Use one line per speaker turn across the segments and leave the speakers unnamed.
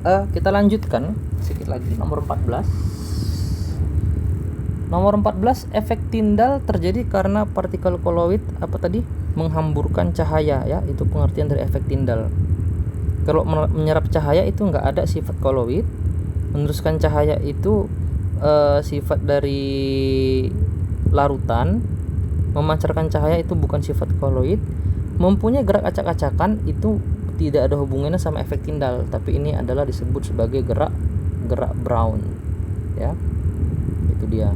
Kita lanjutkan sedikit lagi, nomor 14. Nomor 14, efek Tyndall terjadi karena partikel koloid menghamburkan cahaya, ya. Itu pengertian dari efek Tyndall. Kalau menyerap cahaya itu nggak ada sifat koloid. Meneruskan cahaya itu sifat dari larutan. Memancarkan cahaya itu bukan sifat koloid. Mempunyai gerak acak-acakan itu tidak ada hubungannya sama efek Tyndall, tapi ini adalah disebut sebagai gerak Brown, ya. Itu dia.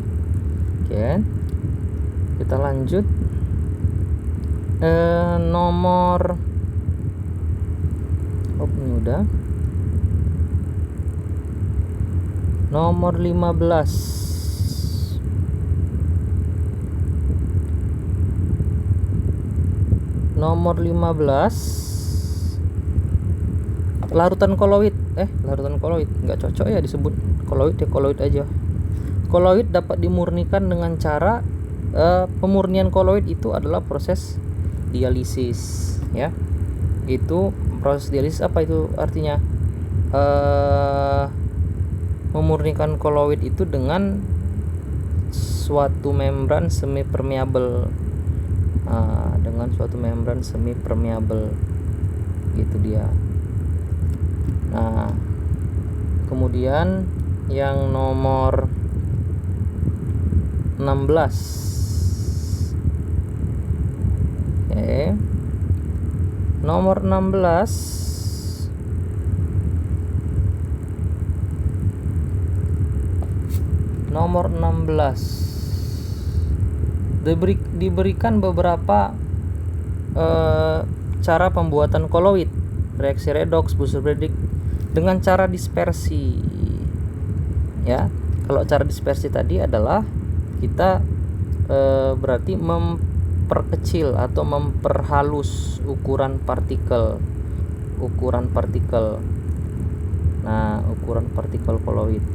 Oke, kita lanjut. Nomor ini udah. Nomor 15. Nomor 15, larutan koloid. Larutan koloid nggak cocok ya disebut koloid, ya koloid aja. Koloid dapat dimurnikan dengan cara pemurnian koloid itu adalah proses dialisis, ya. Itu proses dialisis apa itu artinya? Memurnikan koloid itu dengan suatu membran semi permeabel. Dengan suatu membran semi permeabel, gitu dia. Nah, kemudian yang nomor 16. Oke. Nomor 16. Nomor 16. Diberikan beberapa cara pembuatan koloid, reaksi redoks, Buser-Bredig dengan cara dispersi, ya. Kalau cara dispersi tadi adalah kita berarti memperkecil atau memperhalus ukuran partikel. Nah, ukuran partikel koloid.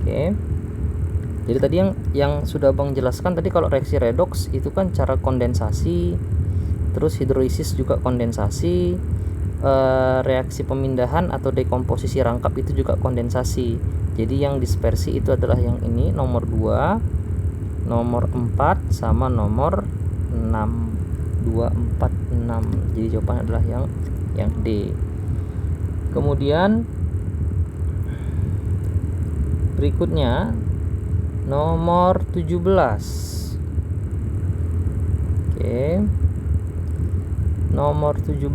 Oke. Jadi tadi yang sudah Bang jelaskan tadi, kalau reaksi redoks itu kan cara kondensasi, terus hidrolisis juga kondensasi, reaksi pemindahan atau dekomposisi rangkap itu juga kondensasi. Jadi yang dispersi itu adalah yang ini, nomor 2, nomor 4 sama nomor 6. 2, 4, 6. Jadi jawabannya adalah yang D. Kemudian berikutnya nomor 17. Oke. Nomor 17.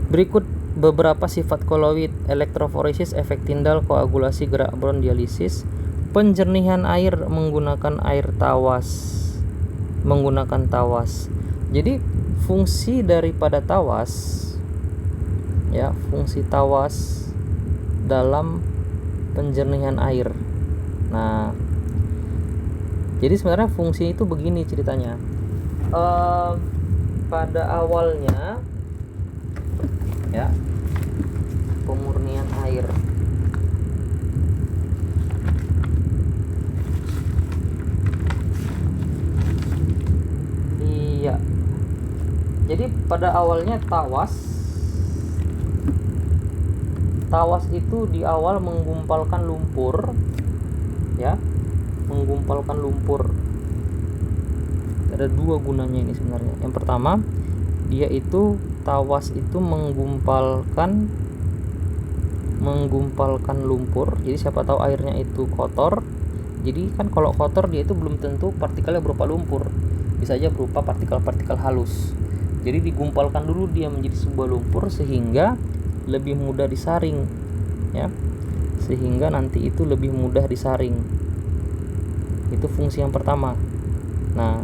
Berikut beberapa sifat koloid: elektroforesis, efek Tyndall, koagulasi, gerak Brown, dialisis, penjernihan air menggunakan tawas. Jadi fungsi daripada tawas, ya, fungsi tawas dalam penjernihan air. Nah, jadi sebenarnya fungsi itu begini ceritanya. Pada awalnya, ya, pemurnian air. Iya. Jadi pada awalnya tawas itu di awal menggumpalkan lumpur, ya, menggumpalkan lumpur. Ada dua gunanya ini sebenarnya. Yang pertama, dia itu tawas itu menggumpalkan lumpur. Jadi siapa tahu airnya itu kotor. Jadi kan kalau kotor dia itu belum tentu partikelnya berupa lumpur, bisa aja berupa partikel-partikel halus. Jadi digumpalkan dulu dia menjadi sebuah lumpur sehingga lebih mudah disaring, ya, sehingga nanti itu lebih mudah disaring. Itu fungsi yang pertama. Nah,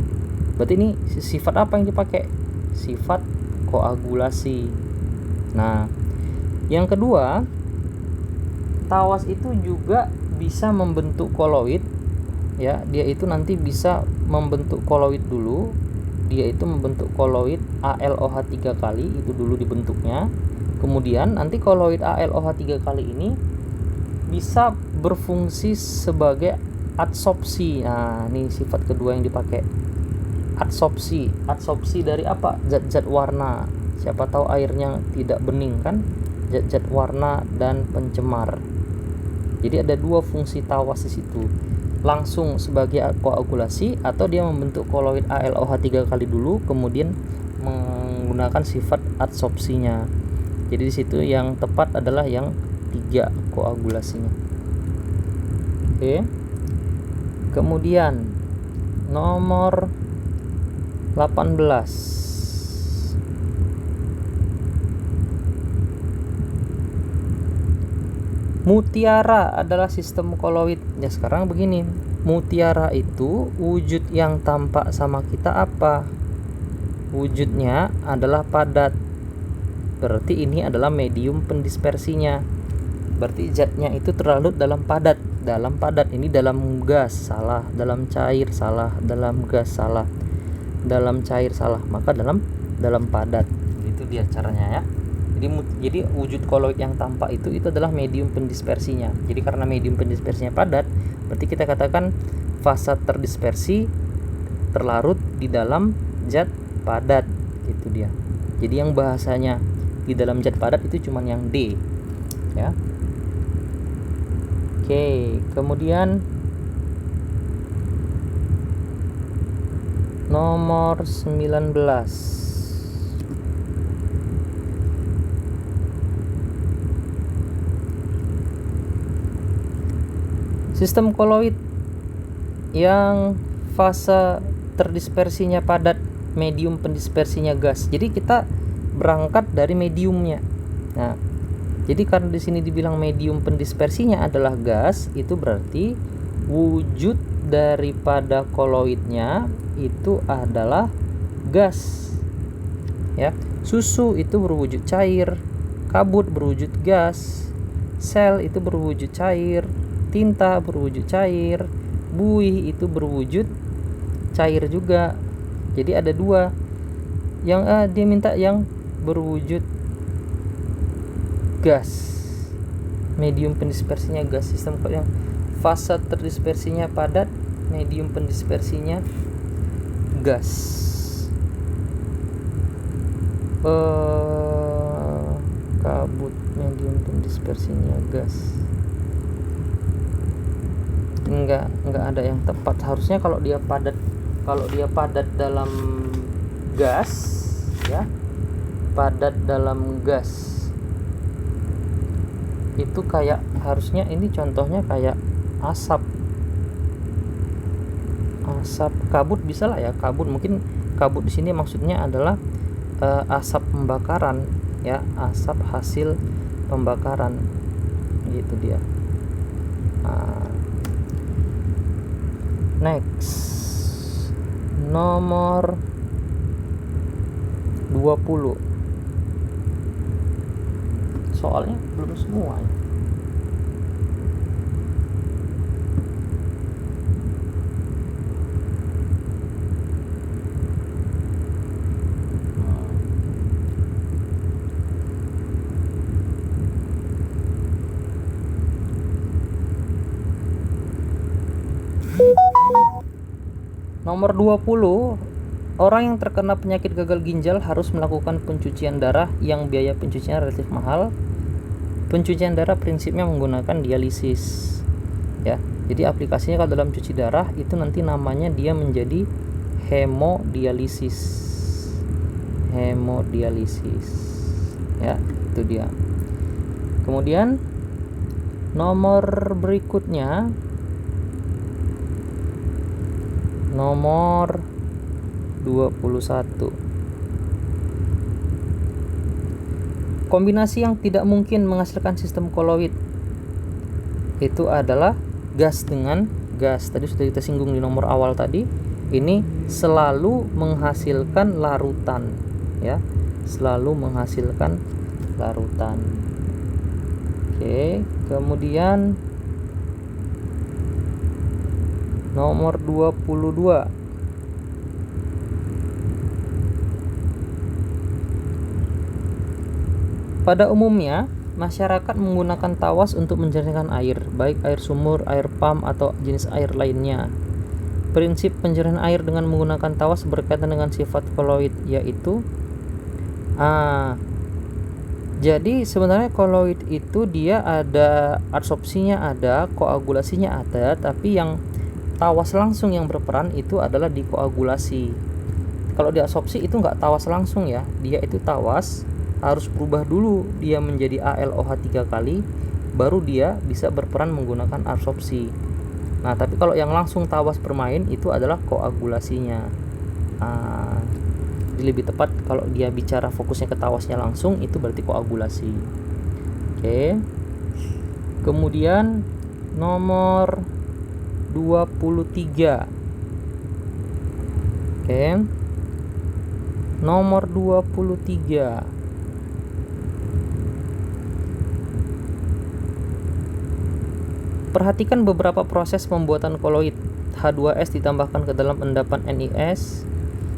berarti ini sifat apa yang dipakai? Sifat koagulasi. Nah, yang kedua, tawas itu juga bisa membentuk koloid, ya. Dia itu nanti bisa membentuk koloid dulu. Dia itu membentuk koloid AlOH 3 kali, itu dulu dibentuknya. Kemudian nanti koloid AlOH 3 kali ini bisa berfungsi sebagai adsorpsi. Nah, ini sifat kedua yang dipakai. Adsorpsi dari apa? Zat-zat warna. Siapa tahu airnya tidak bening kan? Zat-zat warna dan pencemar. Jadi ada dua fungsi tawas di situ. Langsung sebagai koagulasi atau dia membentuk koloid ALOH 3 kali dulu kemudian menggunakan sifat adsorpsinya. Jadi di situ yang tepat adalah yang 3 koagulasinya. Oke. Kemudian nomor 18. Mutiara adalah sistem koloid. Ya sekarang begini, mutiara itu wujud yang tampak sama kita apa? Wujudnya adalah padat. Berarti ini adalah medium pendispersinya. Berarti zatnya itu terlarut dalam padat. Dalam padat ini dalam gas salah, dalam cair salah, dalam gas salah, dalam cair salah, maka dalam padat. Itu dia caranya ya. Jadi wujud koloid yang tampak itu adalah medium pendispersinya. Jadi karena medium pendispersinya padat, berarti kita katakan fasa terdispersi terlarut di dalam zat padat. Itu dia. Jadi yang bahasanya di dalam zat padat itu cuman yang D ya. Oke, kemudian nomor 19. Sistem koloid yang fase terdispersinya padat, medium pendispersinya gas. Jadi kita berangkat dari mediumnya. Nah, jadi karena di sini dibilang medium pendispersinya adalah gas, itu berarti wujud daripada koloidnya itu adalah gas. Ya, susu itu berwujud cair, kabut berwujud gas, sel itu berwujud cair, tinta berwujud cair, buih itu berwujud cair juga. Jadi ada dua. Yang dia minta yang berwujud gas, medium pendispersinya gas. Sistem yang fase terdispersinya padat, medium pendispersinya gas. Kabut, medium pendispersinya gas. Enggak ada yang tepat. Harusnya kalau dia padat dalam gas ya, padat dalam gas itu kayak, harusnya ini contohnya kayak asap kabut bisa lah ya. Kabut, mungkin kabut di sini maksudnya adalah asap pembakaran ya, asap hasil pembakaran gitu dia. Next, nomor 20. Soalnya belum semua ya. Nomor 20, orang yang terkena penyakit gagal ginjal harus melakukan pencucian darah yang biaya pencucian relatif mahal. Pencucian darah prinsipnya menggunakan dialisis. Ya, jadi aplikasinya kalau dalam cuci darah itu nanti namanya dia menjadi hemodialisis. Hemodialisis. Ya, itu dia. Kemudian nomor berikutnya, nomor 21. Kombinasi yang tidak mungkin menghasilkan sistem koloid itu adalah gas dengan gas. Tadi sudah kita singgung di nomor awal tadi. Ini selalu menghasilkan larutan ya, selalu menghasilkan larutan. Oke, kemudian nomor 22. Pada umumnya, masyarakat menggunakan tawas untuk menjernihkan air, baik air sumur, air pam, atau jenis air lainnya. Prinsip pencarian air dengan menggunakan tawas berkaitan dengan sifat koloid, yaitu jadi sebenarnya koloid itu dia ada adsorpsinya, ada koagulasinya ada, tapi yang tawas langsung yang berperan itu adalah di koagulasi. Kalau di adsorpsi itu nggak tawas langsung ya, dia itu tawas harus berubah dulu dia menjadi ALOH 3 kali, baru dia bisa berperan menggunakan adsorpsi. Nah, tapi kalau yang langsung tawas bermain itu adalah koagulasinya. Jadi lebih tepat kalau dia bicara fokusnya ke tawasnya langsung, itu berarti koagulasi. Oke. Kemudian nomor 23. Oke. Nomor 23. Perhatikan beberapa proses pembuatan koloid. H2S ditambahkan ke dalam endapan NiS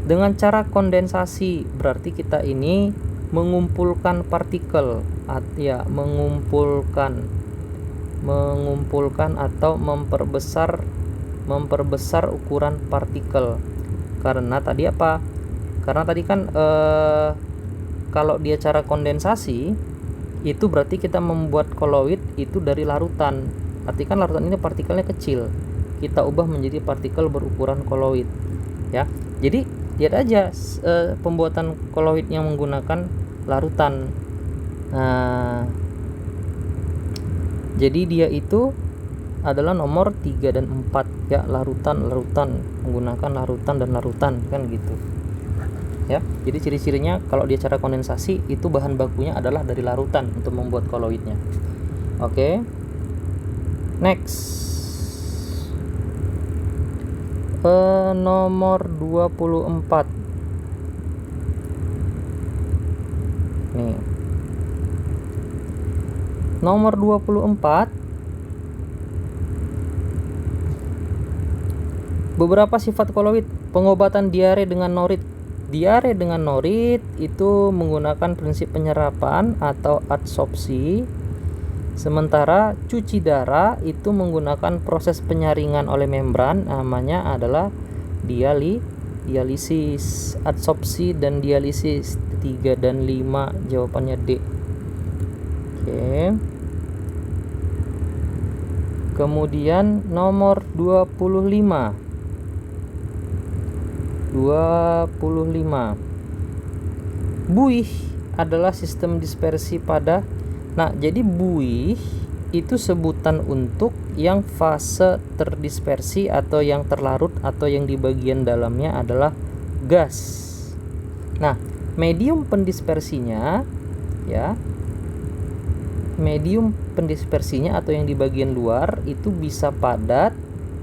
dengan cara kondensasi. Berarti kita ini mengumpulkan partikel, mengumpulkan atau memperbesar ukuran partikel. Karena tadi apa? Karena tadi kan kalau dia cara kondensasi itu berarti kita membuat koloid itu dari larutan. Arti kan larutan ini partikelnya kecil, kita ubah menjadi partikel berukuran koloid ya. Jadi lihat aja pembuatan koloid yang menggunakan larutan. Nah, jadi dia itu adalah nomor 3 dan 4 ya, larutan menggunakan larutan dan larutan kan gitu ya. Jadi ciri-cirinya kalau dia cara kondensasi itu bahan bakunya adalah dari larutan untuk membuat koloidnya. Oke. Next, nomor 24. Nih, nomor 24. Beberapa sifat koloid. Pengobatan diare dengan norit. Diare dengan norit itu menggunakan prinsip penyerapan atau adsorpsi. Sementara cuci darah itu menggunakan proses penyaringan oleh membran, namanya adalah dialisis. Adsorpsi dan dialisis 3 dan 5, jawabannya D. Oke. Kemudian nomor 25. Buih adalah sistem dispersi pada. Nah, jadi buih itu sebutan untuk yang fase terdispersi atau yang terlarut atau yang di bagian dalamnya adalah gas. Nah, medium pendispersinya ya. Medium pendispersinya atau yang di bagian luar itu bisa padat,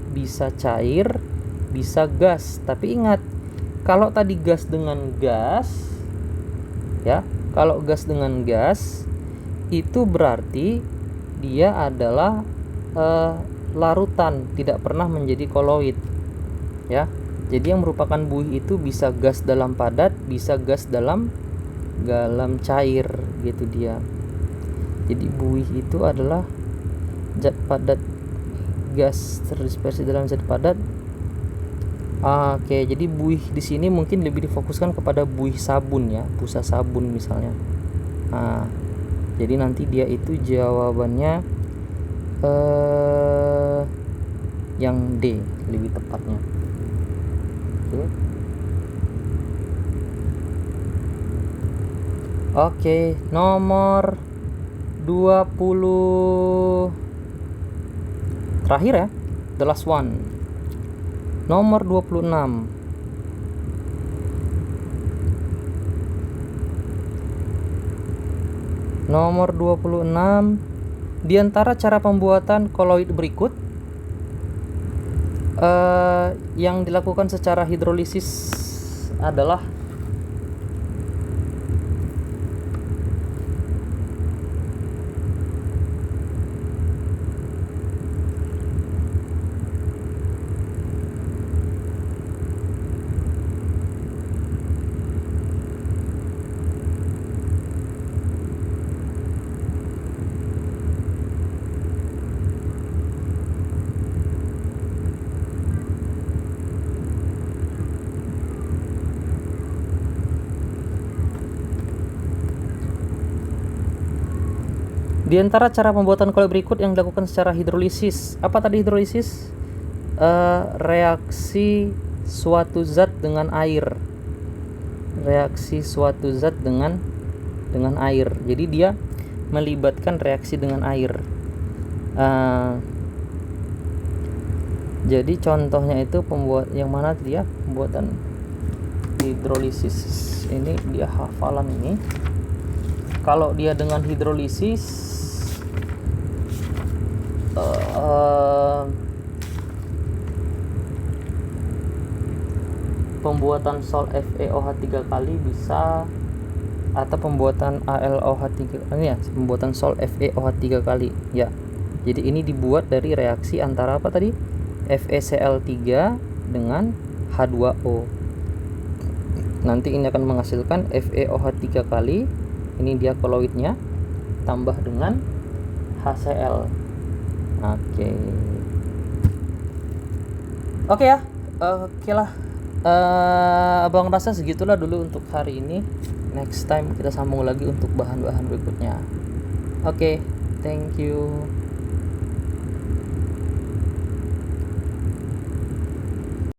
bisa cair, bisa gas. Tapi ingat, kalau tadi gas dengan gas ya, kalau gas dengan gas itu berarti dia adalah larutan, tidak pernah menjadi koloid ya. Jadi yang merupakan buih itu bisa gas dalam padat, bisa gas dalam cair gitu dia. Jadi buih itu adalah zat padat, gas terdispersi dalam zat padat. Oke, jadi buih di sini mungkin lebih difokuskan kepada buih sabun ya, busa sabun misalnya. Nah, jadi nanti dia itu jawabannya yang D lebih tepatnya. Oke, nomor 20 terakhir ya, the last one. Nomor 26. Nomor 26, di antara cara pembuatan koloid berikut yang dilakukan secara hidrolisis adalah Di antara cara pembuatan koloid berikut yang dilakukan secara hidrolisis. Apa tadi hidrolisis? Reaksi suatu zat dengan air. Reaksi suatu zat dengan air. Jadi dia melibatkan reaksi dengan air. Jadi contohnya itu yang mana dia pembuatan hidrolisis. Ini dia hafalan ini. Kalau dia dengan hidrolisis pembuatan sol FeOH 3 kali bisa, atau pembuatan AlOH 3 ini ya, pembuatan sol FeOH 3 kali ya. Jadi ini dibuat dari reaksi antara apa tadi? FeCl3 dengan H2O. Nanti ini akan menghasilkan FeOH 3 kali. Ini dia koloidnya, tambah dengan HCl. Oke ya. Oke lah. Abang rasa segitulah dulu untuk hari ini. Next time kita sambung lagi untuk bahan-bahan berikutnya. Oke, thank you.